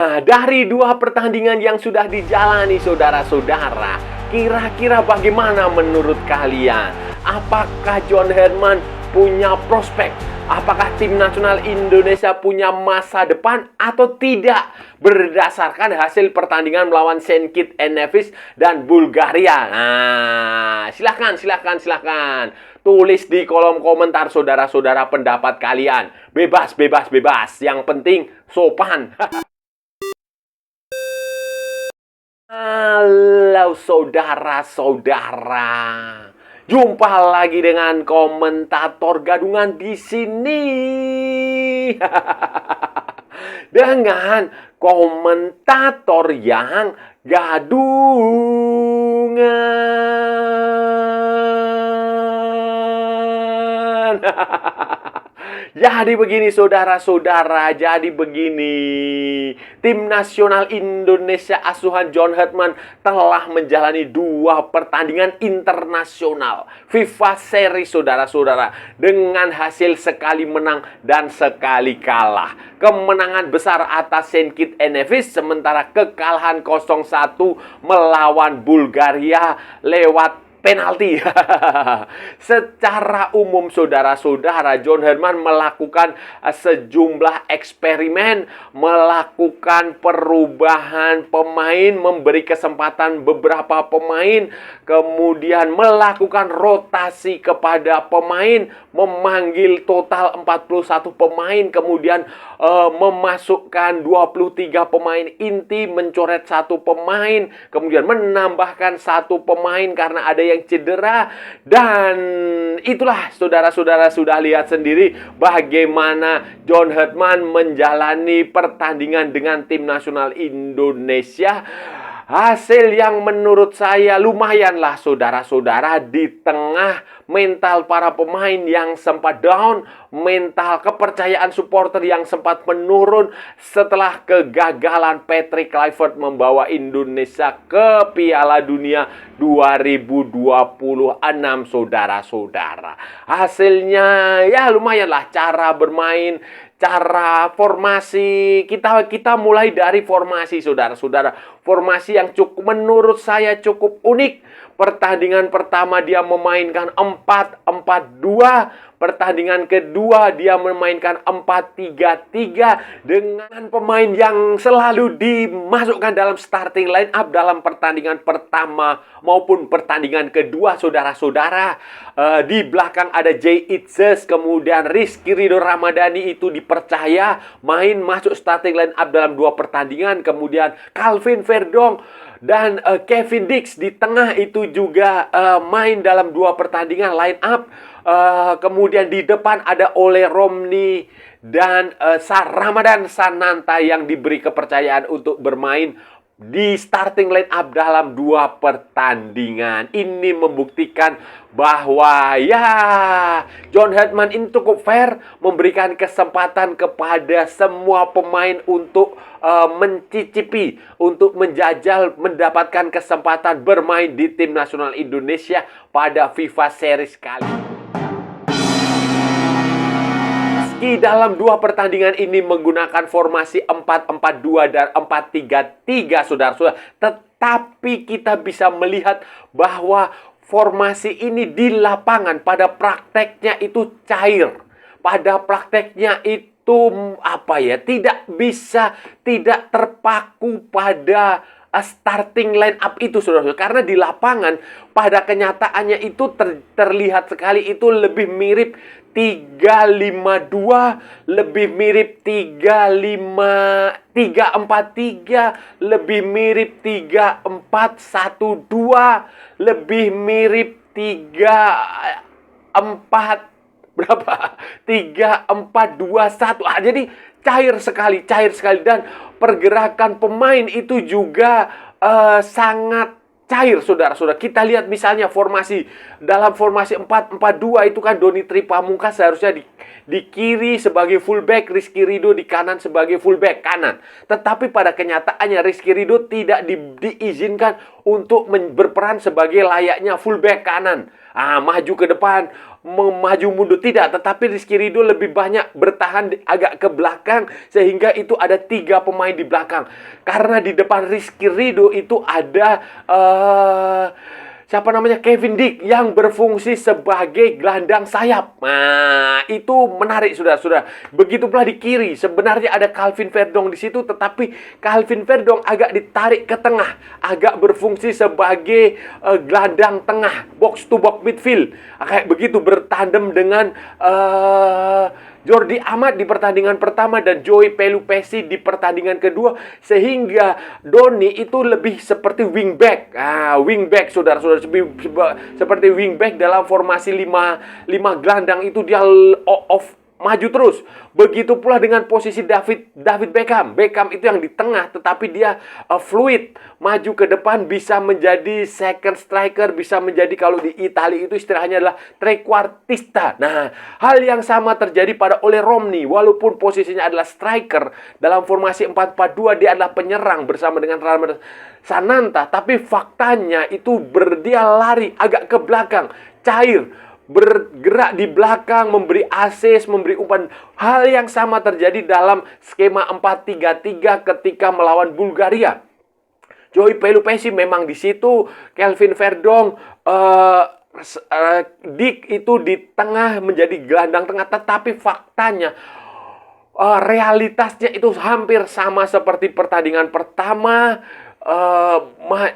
Nah, dari dua pertandingan yang sudah dijalani saudara-saudara, kira-kira bagaimana menurut kalian? Apakah John Herdman punya prospek? Apakah tim nasional Indonesia punya masa depan atau tidak? Berdasarkan hasil pertandingan melawan Saint Kitts and Nevis dan Bulgaria. Nah, silahkan. Tulis di kolom komentar saudara-saudara pendapat kalian. Bebas. Yang penting sopan. Halo saudara-saudara. Jumpa lagi dengan komentator gadungan di sini. Dengan komentator yang gadungan. Jadi begini saudara-saudara, tim nasional Indonesia asuhan John Herdman telah menjalani dua pertandingan internasional FIFA Series saudara-saudara dengan hasil sekali menang dan sekali kalah. Kemenangan besar atas Saint Kitts and Nevis, sementara kekalahan 0-1 melawan Bulgaria lewat penalti. Secara umum saudara-saudara, John Herdman melakukan sejumlah eksperimen, melakukan perubahan pemain, memberi kesempatan beberapa pemain, kemudian melakukan rotasi kepada pemain, memanggil total 41 pemain, kemudian memasukkan 23 pemain inti, mencoret satu pemain, kemudian menambahkan satu pemain karena ada yang cedera. Dan itulah saudara-saudara sudah lihat sendiri bagaimana John Herdman menjalani pertandingan dengan tim nasional Indonesia. Hasil yang menurut saya lumayanlah saudara-saudara, di tengah mental para pemain yang sempat down, mental kepercayaan supporter yang sempat menurun setelah kegagalan Patrick Kluivert membawa Indonesia ke Piala Dunia 2026 saudara-saudara. Hasilnya ya lumayanlah, cara bermain, cara formasi, kita mulai dari formasi saudara-saudara. Formasi yang menurut saya cukup unik. Pertandingan pertama dia memainkan 4-4-2. Pertandingan kedua dia memainkan 4-3-3 dengan pemain yang selalu dimasukkan dalam starting line up dalam pertandingan pertama maupun pertandingan kedua saudara-saudara. Di belakang ada Jay Itzes, kemudian Rizky Ridho Ramadhani itu dipercaya main masuk starting line up dalam dua pertandingan, kemudian Calvin Verdong dan Kevin Dix di tengah itu juga main dalam dua pertandingan line up. Kemudian di depan ada Ole Romney dan Ramadan Sananta yang diberi kepercayaan untuk bermain di starting line up dalam dua pertandingan. Ini membuktikan bahwa ya John Herdman ini cukup fair, memberikan kesempatan kepada semua pemain untuk mencicipi, untuk menjajal, mendapatkan kesempatan bermain di tim nasional Indonesia pada FIFA Series kali. Meski dalam dua pertandingan ini menggunakan formasi 4-4-2 dan 4-3-3 saudara-saudara, tetapi kita bisa melihat bahwa formasi ini di lapangan pada prakteknya itu cair. Pada prakteknya itu tidak terpaku pada starting line up itu saudara-saudara. Karena di lapangan pada kenyataannya itu terlihat sekali itu lebih mirip 3-5-2, lebih mirip 3-4-3, lebih mirip 3-4-1-2, lebih mirip 3-4 berapa? 3-4-2-1. Jadi cair sekali dan pergerakan pemain itu juga sangat cair saudara-saudara. Kita lihat misalnya dalam formasi 4-4-2 itu kan Doni Tripamungkas seharusnya di kiri sebagai fullback, Rizky Ridho di kanan sebagai fullback kanan. Tetapi pada kenyataannya Rizky Ridho tidak diizinkan untuk berperan sebagai layaknya fullback kanan. Maju ke depan, maju mundur, tidak, tetapi Rizky Ridho lebih banyak bertahan agak ke belakang, sehingga itu ada 3 pemain di belakang. Karena di depan Rizky Ridho itu ada siapa namanya, Kevin Dick yang berfungsi sebagai gelandang sayap. Nah, itu menarik, saudara-saudara. Begitu pula di kiri, sebenarnya ada Calvin Verdong di situ, tetapi Calvin Verdong agak ditarik ke tengah, agak berfungsi sebagai gelandang tengah, box to box midfield. Kayak begitu, bertandem dengan Jordi Amat di pertandingan pertama dan Joey Pelupessy di pertandingan kedua, sehingga Doni itu lebih seperti wingback. Wingback, saudara-saudara, seperti wingback dalam formasi 5 gelandang itu, dia off maju terus. Begitu pula dengan posisi David Beckham. Beckham itu yang di tengah, tetapi dia fluid, maju ke depan, bisa menjadi second striker, bisa menjadi, kalau di Italia itu istilahnya adalah trequartista. Nah, hal yang sama terjadi pada Ole Romney. Walaupun posisinya adalah striker, dalam formasi 4-4-2 dia adalah penyerang bersama dengan Ramon Sananta, tapi faktanya itu dia lari agak ke belakang, cair, bergerak di belakang, memberi assist, memberi umpan. Hal yang sama terjadi dalam skema 4-3-3 ketika melawan Bulgaria. Joey Pelupessy memang di situ, Calvin Verdong, Dick itu di tengah menjadi gelandang tengah, tetapi faktanya realitasnya itu hampir sama seperti pertandingan pertama.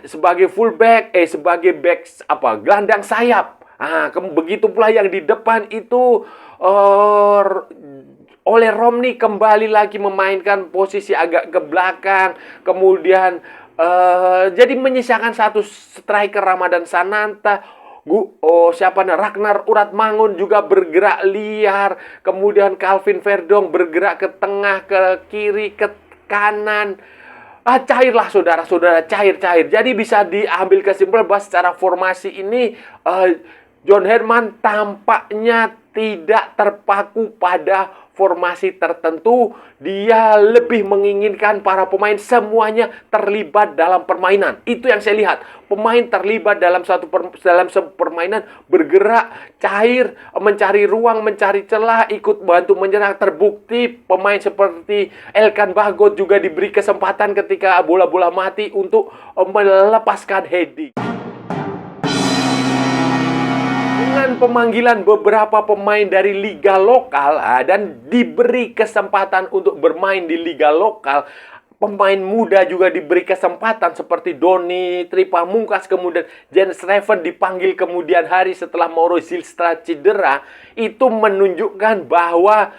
Sebagai fullback, sebagai back gelandang sayap. Begitu pula yang di depan itu oleh Romney kembali lagi memainkan posisi agak ke belakang, kemudian jadi menyisakan satu striker, Ramadan Sananta. Ragnar Uratmangun juga bergerak liar, kemudian Calvin Verdong bergerak ke tengah, ke kiri, ke kanan. Cairlah, saudara-saudara, cair. Jadi bisa diambil kesimpulan bahwa secara formasi ini John Herdman tampaknya tidak terpaku pada formasi tertentu. Dia lebih menginginkan para pemain semuanya terlibat dalam permainan. Itu yang saya lihat. Pemain terlibat dalam dalam permainan, bergerak, cair, mencari ruang, mencari celah, ikut bantu menyerang. Terbukti pemain seperti Elkan Bagot juga diberi kesempatan ketika bola-bola mati untuk melepaskan heading. Dengan pemanggilan beberapa pemain dari liga lokal dan diberi kesempatan untuk bermain di liga lokal, pemain muda juga diberi kesempatan seperti Doni Tripamungkas, kemudian Jens Reven dipanggil kemudian hari setelah Mauro Zylstra cedera. Itu menunjukkan bahwa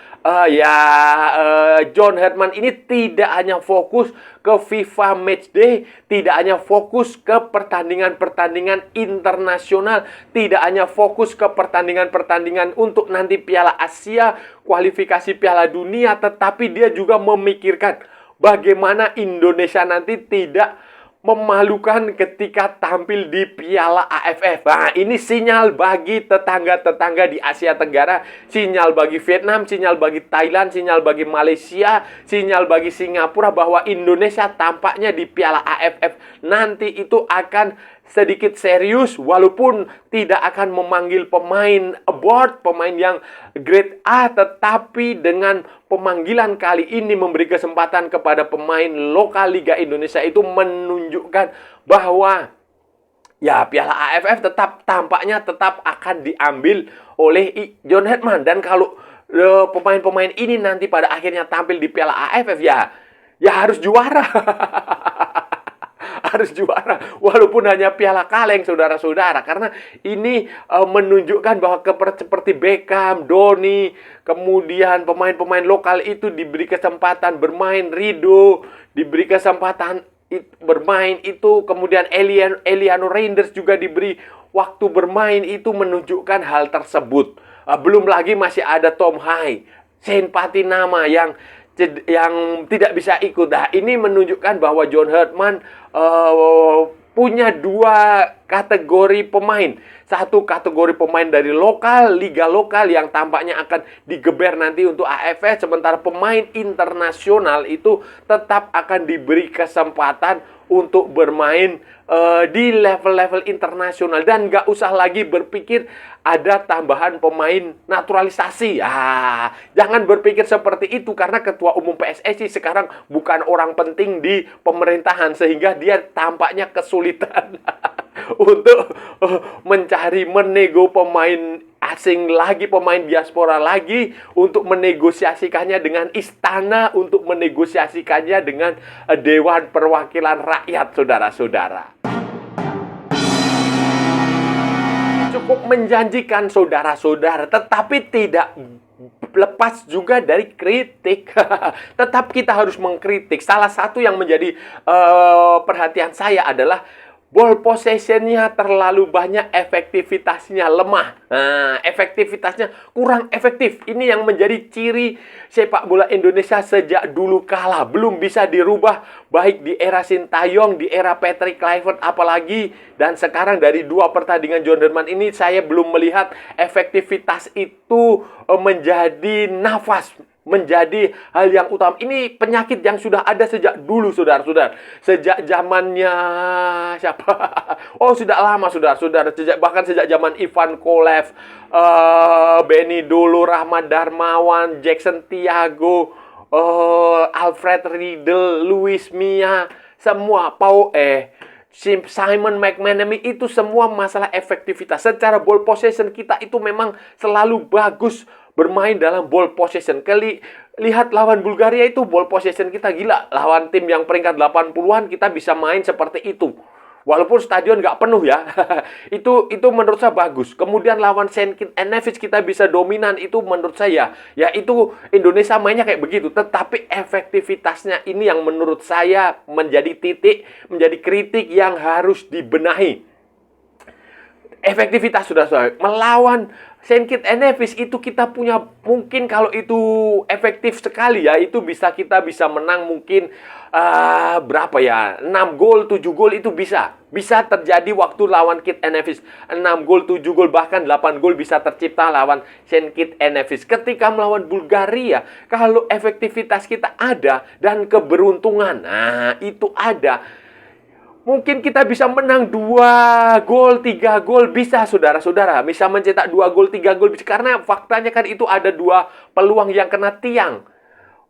John Herdman ini tidak hanya fokus ke FIFA Matchday, tidak hanya fokus ke pertandingan-pertandingan internasional, tidak hanya fokus ke pertandingan-pertandingan untuk nanti Piala Asia, kualifikasi Piala Dunia, tetapi dia juga memikirkan bagaimana Indonesia nanti tidak memalukan ketika tampil di Piala AFF. Nah, ini sinyal bagi tetangga-tetangga di Asia Tenggara, sinyal bagi Vietnam, sinyal bagi Thailand, sinyal bagi Malaysia, sinyal bagi Singapura bahwa Indonesia tampaknya di Piala AFF nanti itu akan sedikit serius, walaupun tidak akan memanggil pemain abroad, pemain yang grade A, tetapi dengan pemanggilan kali ini memberi kesempatan kepada pemain lokal Liga Indonesia, itu menunjukkan bahwa Piala AFF tampaknya tetap akan diambil oleh John Herdman. Dan kalau pemain-pemain ini nanti pada akhirnya tampil di Piala AFF, ya harus juara. Harus juara, walaupun hanya piala kaleng, saudara-saudara. Karena ini menunjukkan bahwa seperti Beckham, Doni, kemudian pemain-pemain lokal itu diberi kesempatan bermain, Ridho diberi kesempatan bermain itu, kemudian Eliano Reinders juga diberi waktu bermain, itu menunjukkan hal tersebut. Belum lagi masih ada Tom Hai, Shane Patinama yang tidak bisa ikut. Nah, ini menunjukkan bahwa John Herdman punya 2 kategori pemain. satu kategori pemain dari lokal, liga lokal yang tampaknya akan digeber nanti untuk AFF, sementara pemain internasional itu tetap akan diberi kesempatan untuk bermain di level-level internasional, dan nggak usah lagi berpikir ada tambahan pemain naturalisasi. Jangan berpikir seperti itu, karena Ketua Umum PSSI sekarang bukan orang penting di pemerintahan, sehingga dia tampaknya kesulitan untuk menego pemain asing lagi, pemain diaspora lagi, untuk menegosiasikannya dengan istana, untuk menegosiasikannya dengan Dewan Perwakilan Rakyat, saudara-saudara. Cukup menjanjikan, saudara-saudara, tetapi tidak lepas juga dari kritik. Tetap kita harus mengkritik. Salah satu yang menjadi perhatian saya adalah ball possession-nya terlalu banyak, efektivitasnya lemah. Efektivitasnya kurang efektif. Ini yang menjadi ciri sepak bola Indonesia sejak dulu kala. Belum bisa dirubah, baik di era Sintayong, di era Patrick Kluivert apalagi. Dan sekarang dari 2 pertandingan John Herman ini, saya belum melihat efektivitas itu menjadi nafas, menjadi hal yang utama. Ini penyakit yang sudah ada sejak dulu, saudara-saudara. Sejak zamannya siapa? Oh, sudah lama, saudara-saudara. Bahkan sejak zaman Ivan Kolev, Benny Dolo, Rahmat Darmawan, Jackson Tiago, Alfred Riedel, Luis Mia, semua Simon McManamy, itu semua masalah efektivitas. Secara ball possession kita itu memang selalu bagus bermain dalam ball possession. Lihat lawan Bulgaria itu, ball possession kita gila. Lawan tim yang peringkat 80-an kita bisa main seperti itu. Walaupun stadion nggak penuh ya. itu menurut saya bagus. Kemudian lawan St. Kitts and Nevis kita bisa dominan. Itu menurut saya, ya itu Indonesia mainnya kayak begitu. Tetapi efektivitasnya ini yang menurut saya menjadi menjadi kritik yang harus dibenahi. Efektivitas, sudah melawan St. Kitts and Nevis itu kita punya, mungkin kalau itu efektif sekali ya, itu kita bisa menang mungkin berapa ya, 6 gol, 7 gol itu bisa terjadi waktu lawan Kitts and Nevis. 6 gol, 7 gol, bahkan 8 gol bisa tercipta lawan St. Kitts and Nevis. Ketika melawan Bulgaria, kalau efektivitas kita ada dan keberuntungan, itu ada, mungkin kita bisa menang 2 gol, 3 gol, bisa, saudara-saudara. Bisa mencetak 2 gol, 3 gol, bisa. Karena faktanya kan itu ada 2 peluang yang kena tiang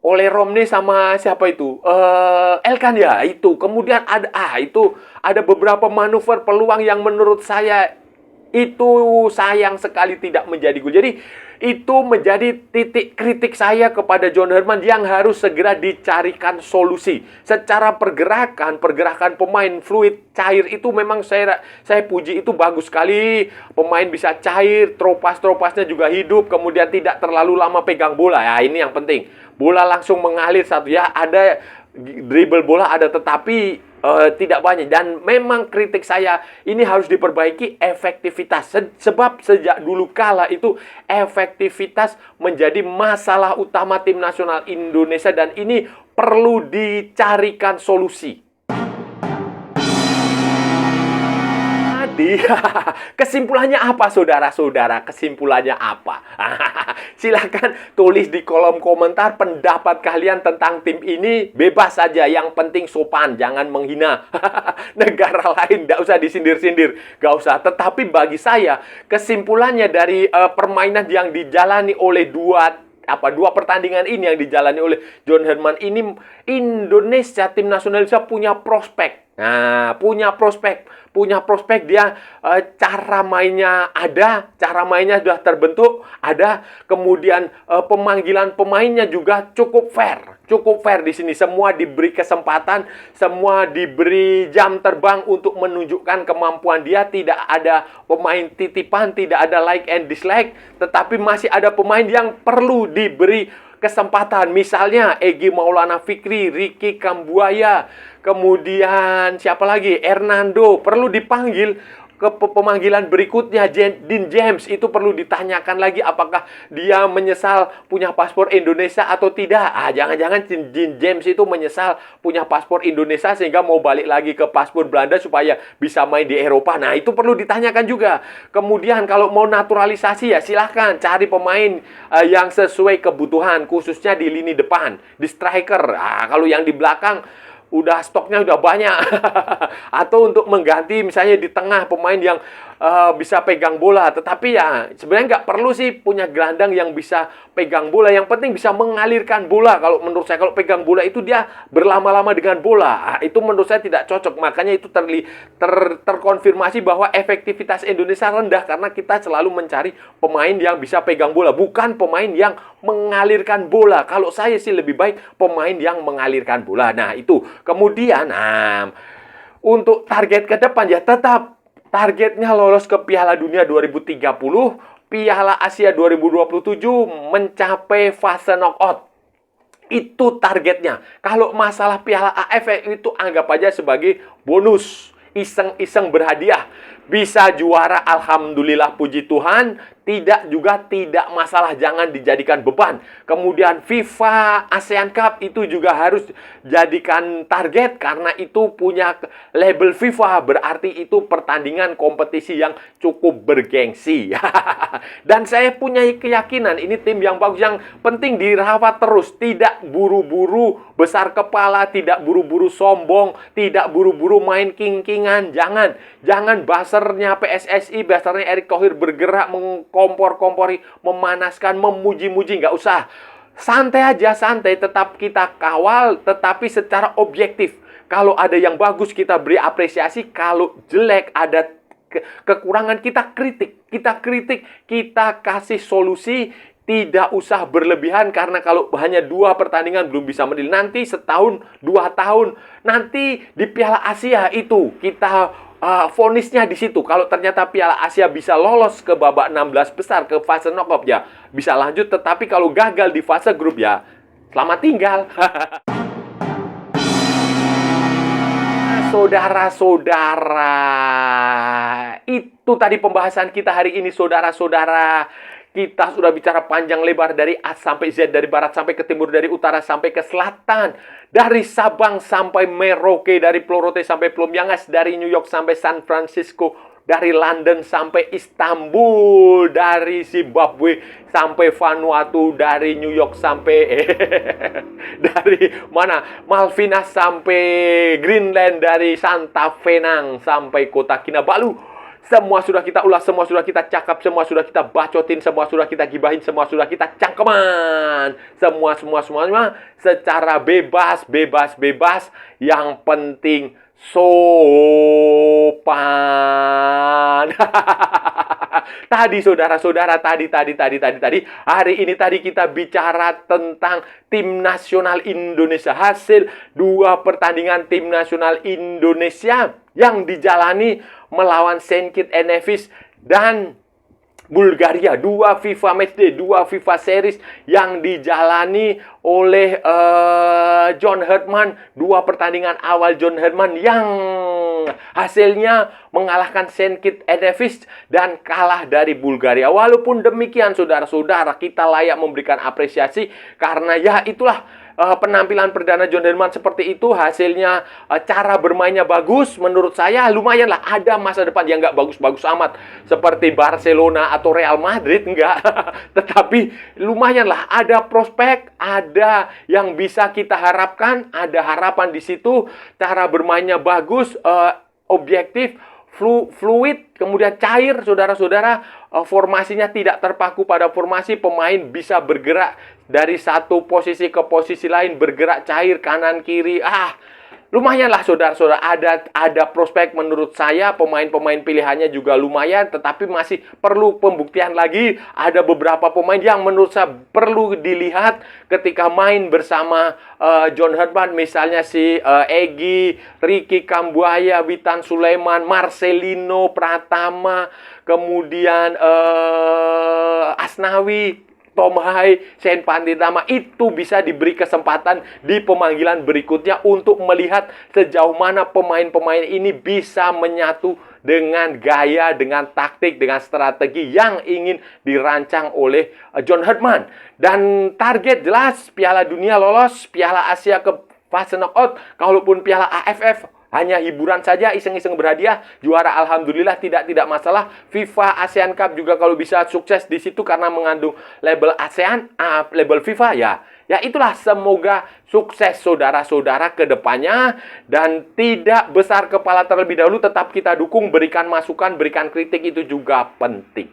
oleh Romney sama siapa itu? Elkan ya, itu. Kemudian ada beberapa manuver peluang yang menurut saya itu sayang sekali tidak menjadi gol. Jadi itu menjadi titik kritik saya kepada John Herman yang harus segera dicarikan solusi. Secara pergerakan pemain fluid, cair, itu memang saya puji, itu bagus sekali. Pemain bisa cair, tropas-tropasnya juga hidup, kemudian tidak terlalu lama pegang bola. Ya, ini yang penting. Bola langsung mengalir satu ya, ada dribble bola ada, tetapi tidak banyak. Dan memang kritik saya ini harus diperbaiki efektivitas. Sebab sejak dulu kala itu efektivitas menjadi masalah utama tim nasional Indonesia, dan ini perlu dicarikan solusi. Jadi, kesimpulannya apa, saudara-saudara? Kesimpulannya apa? Silakan tulis di kolom komentar pendapat kalian tentang tim ini. Bebas saja, yang penting sopan, jangan menghina negara lain. Nggak usah disindir-sindir, nggak usah. Tetapi bagi saya, kesimpulannya dari permainan yang dijalani oleh dua pertandingan ini yang dijalani oleh John Herman ini, Indonesia, tim nasional Indonesia punya prospek. Punya prospek dia, cara mainnya ada, cara mainnya sudah terbentuk, ada. Kemudian pemanggilan pemainnya juga cukup fair di sini. Semua diberi kesempatan, semua diberi jam terbang untuk menunjukkan kemampuan dia. Tidak ada pemain titipan, tidak ada like and dislike, tetapi masih ada pemain yang perlu diberi kesempatan. Misalnya Egy Maulana Fikri, Ricky Kambuaya, kemudian siapa lagi? Hernando perlu dipanggil ke pemanggilan berikutnya, Dean James itu perlu ditanyakan lagi apakah dia menyesal punya paspor Indonesia atau tidak. Jangan-jangan Dean James itu menyesal punya paspor Indonesia sehingga mau balik lagi ke paspor Belanda supaya bisa main di Eropa. Nah, itu perlu ditanyakan juga. Kemudian kalau mau naturalisasi ya silahkan cari pemain yang sesuai kebutuhan, khususnya di lini depan, di striker. Kalau yang di belakang udah stoknya udah banyak. Atau untuk mengganti misalnya di tengah pemain yang bisa pegang bola. Tetapi ya sebenarnya nggak perlu sih punya gelandang yang bisa pegang bola. Yang penting bisa mengalirkan bola. Kalau menurut saya, kalau pegang bola itu dia berlama-lama dengan bola. Itu menurut saya tidak cocok. Makanya itu terkonfirmasi bahwa efektivitas Indonesia rendah karena kita selalu mencari pemain yang bisa pegang bola, bukan pemain yang mengalirkan bola. Kalau saya sih lebih baik pemain yang mengalirkan bola. Nah, itu. Kemudian, untuk target ke depan ya tetap targetnya lolos ke Piala Dunia 2030, Piala Asia 2027, mencapai fase knockout. Itu targetnya. Kalau masalah Piala AFF itu anggap aja sebagai bonus, iseng-iseng berhadiah. Bisa juara, alhamdulillah, puji Tuhan. Tidak juga tidak masalah, jangan dijadikan beban. Kemudian FIFA ASEAN Cup itu juga harus jadikan target karena itu punya label FIFA, berarti itu pertandingan kompetisi yang cukup bergengsi. Dan saya punya keyakinan ini tim yang bagus, yang penting dirawat terus, tidak buru-buru besar kepala, tidak buru-buru sombong, tidak buru-buru main king-kingan. Jangan basernya PSSI, basernya Erick Thohir bergerak mengkompor-kompori, memanaskan, memuji-muji, nggak usah. Santai aja, santai, tetap kita kawal, tetapi secara objektif. Kalau ada yang bagus, kita beri apresiasi. Kalau jelek, ada kekurangan, kita kritik. Kita kasih solusi. Tidak usah berlebihan, karena kalau hanya 2 pertandingan belum bisa menilai. Nanti setahun, 2 tahun, nanti di Piala Asia itu kita vonisnya di situ. Kalau ternyata Piala Asia bisa lolos ke babak 16 besar, ke fase knockout ya bisa lanjut. Tetapi kalau gagal di fase grup ya selamat tinggal. Saudara-saudara, itu tadi pembahasan kita hari ini, saudara-saudara. Kita sudah bicara panjang lebar dari A sampai Z, dari barat sampai ke timur, dari utara sampai ke selatan, dari Sabang sampai Merauke, dari Plorote sampai Plumyangas, dari New York sampai San Francisco, dari London sampai Istanbul, dari Zimbabwe sampai Vanuatu, dari New York sampai dari mana? Malvinas sampai Greenland, dari Santa Fenang sampai Kota Kinabalu. Semua sudah kita ulas, semua sudah kita cakap, semua sudah kita bacotin, semua sudah kita gibahin, semua sudah kita cangkeman. Semua secara bebas. Yang penting sopan. Tadi saudara-saudara, tadi hari ini kita bicara tentang tim nasional Indonesia. Hasil 2 pertandingan tim nasional Indonesia yang dijalani melawan Saint Kitts and Nevis dan Bulgaria. 2 FIFA Matchday, 2 FIFA Series yang dijalani oleh John Herdman. 2 pertandingan awal John Herdman yang hasilnya mengalahkan Saint Kitts and Nevis dan kalah dari Bulgaria. Walaupun demikian, saudara-saudara, kita layak memberikan apresiasi karena ya itulah penampilan perdana John Herdman seperti itu. Hasilnya, cara bermainnya bagus. Menurut saya lumayan lah, ada masa depan. Yang nggak bagus-bagus amat seperti Barcelona atau Real Madrid, enggak. Tetapi lumayan lah, ada prospek, ada yang bisa kita harapkan, ada harapan di situ. Cara bermainnya bagus, objektif, fluid, kemudian cair, saudara-saudara. Formasinya tidak terpaku pada formasi, pemain bisa bergerak dari satu posisi ke posisi lain, bergerak cair kanan kiri. Lumayan lah saudara-saudara, ada prospek menurut saya. Pemain-pemain pilihannya juga lumayan, tetapi masih perlu pembuktian lagi. Ada beberapa pemain yang menurut saya perlu dilihat ketika main bersama John Herdman. Misalnya si Egy, Ricky Kambuaya, Witan Sulaiman, Marcelino Pratama, kemudian Asnawi. Tom Hai, Shane Panditama itu bisa diberi kesempatan di pemanggilan berikutnya untuk melihat sejauh mana pemain-pemain ini bisa menyatu dengan gaya, dengan taktik, dengan strategi yang ingin dirancang oleh John Herdman. Dan target jelas Piala Dunia lolos, Piala Asia ke fase knockout, kalaupun Piala AFF hanya hiburan saja, iseng-iseng berhadiah, juara alhamdulillah tidak masalah. FIFA ASEAN Cup juga kalau bisa sukses di situ karena mengandung label ASEAN, label FIFA ya. Ya itulah, semoga sukses saudara-saudara ke depannya dan tidak besar kepala terlebih dahulu, tetap kita dukung, berikan masukan, berikan kritik, itu juga penting.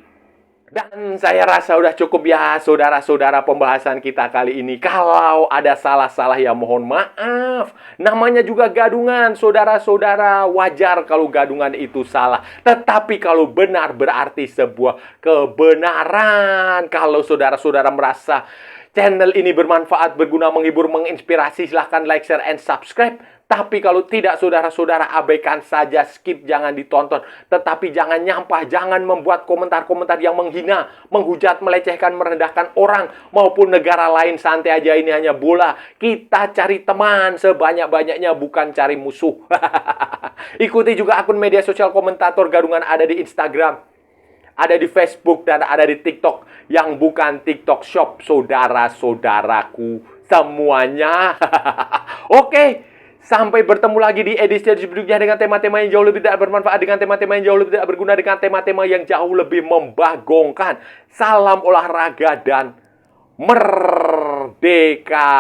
Dan saya rasa udah cukup ya saudara-saudara pembahasan kita kali ini. Kalau ada salah-salah ya mohon maaf. Namanya juga gadungan, saudara-saudara. Wajar kalau gadungan itu salah. Tetapi kalau benar berarti sebuah kebenaran. Kalau saudara-saudara merasa channel ini bermanfaat, berguna, menghibur, menginspirasi, silahkan like, share, and subscribe. Tapi kalau tidak, saudara-saudara abaikan saja, skip, jangan ditonton. Tetapi jangan nyampah, jangan membuat komentar-komentar yang menghina, menghujat, melecehkan, merendahkan orang maupun negara lain. Santai aja, ini hanya bola. Kita cari teman sebanyak-banyaknya, bukan cari musuh. Ikuti juga akun media sosial komentator gadungan, ada di Instagram, ada di Facebook, dan ada di TikTok yang bukan TikTok Shop, saudara-saudaraku semuanya. Oke. Sampai bertemu lagi di edisi berikutnya dengan tema-tema yang jauh lebih tidak bermanfaat, dengan tema-tema yang jauh lebih tidak berguna, dengan tema-tema yang jauh lebih membagongkan. Salam olahraga dan merdeka.